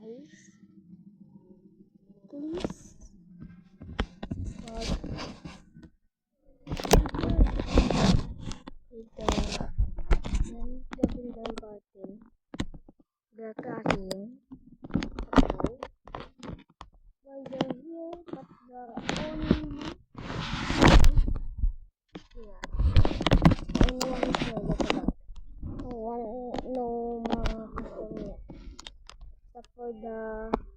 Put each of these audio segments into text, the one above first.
guys. Please. But the kindergarten, the cracking. Okay. Why they're here, but they're only here. Anyone is here, look about. No mga customer. Except for the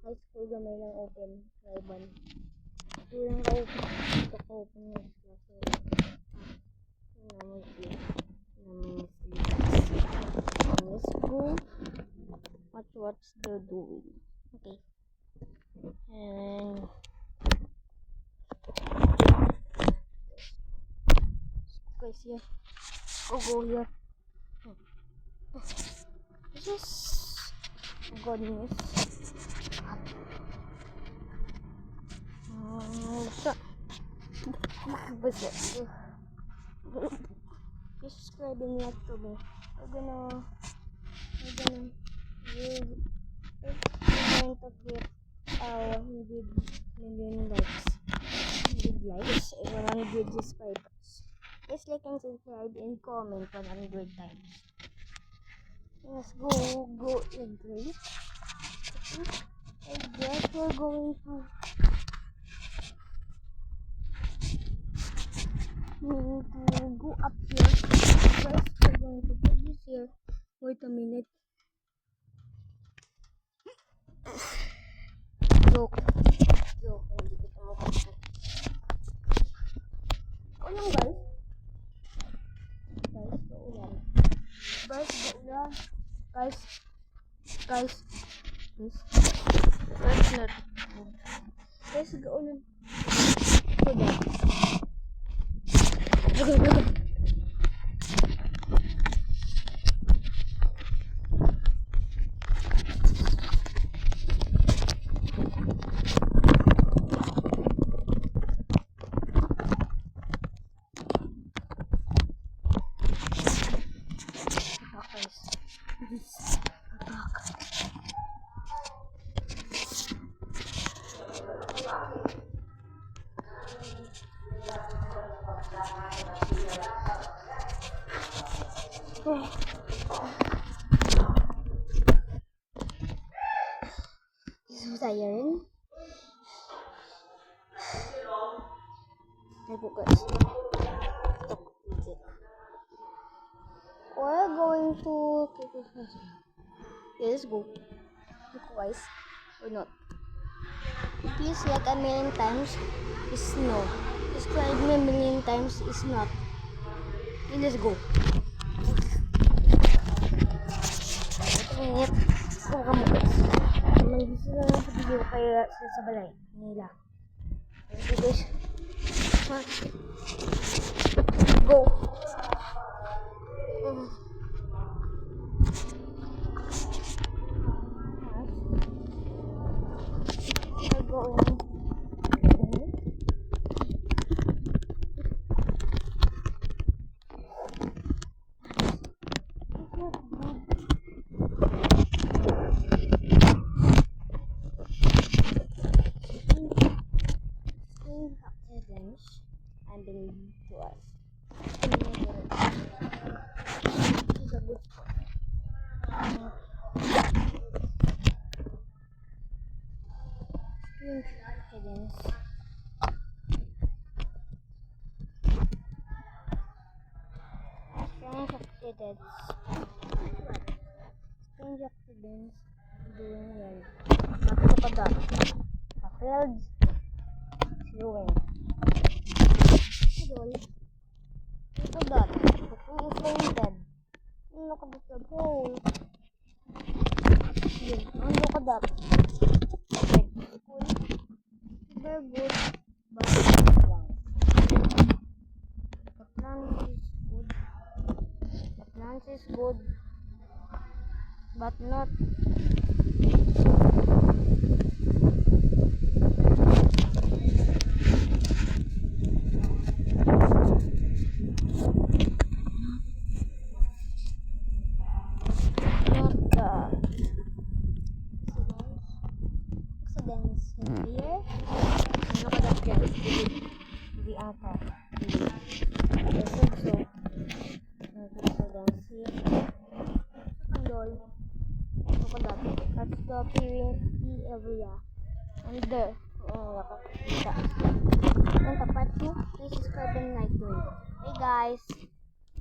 high school gamay lang open. Ribbon. Kulang ka open. Ito ko open yung class. Let's go. Watch what they're doing. Okay. And guys, here. Go here. This is good news. Just subscribing yet to me. We're going to get 100 million likes. 100 likes, 100 subscribers. Please like and subscribe and comment 100 times. Let's go and great. I guess we're going to go up here. First, we're going to put this here. Wait a minute. Joke. Hindi kita makakita. Ulan guys. Ulan. Guys. Guys, ulan. Okay. So tiring. Guys. We're going to let's go. Look guys, or not. Please like a million times is no. Subscribe me a million times is not. Okay, let's go. Ingat. Kung kamu guys. Mag-gusto na lang sa video kaya sa balay nila. Okay guys. Go. We're going. And then to us. This is a good spot. Strange accidents. Strange accidents doing well. Nakakapada. Failed. Slowing. Look at that. The fool is fainted. Look at the pole. Look at that. Very good, but wrong. The plant is good. The plant is good, but not. accidents here. Ano ko that guys? Hindi ata. Yes, so. Accidents here. Pandol. Ano ko that? That's the appearing area. And there. Oh, nakakita. Ang tapat mo. Please subscribe and like to it. Hey guys.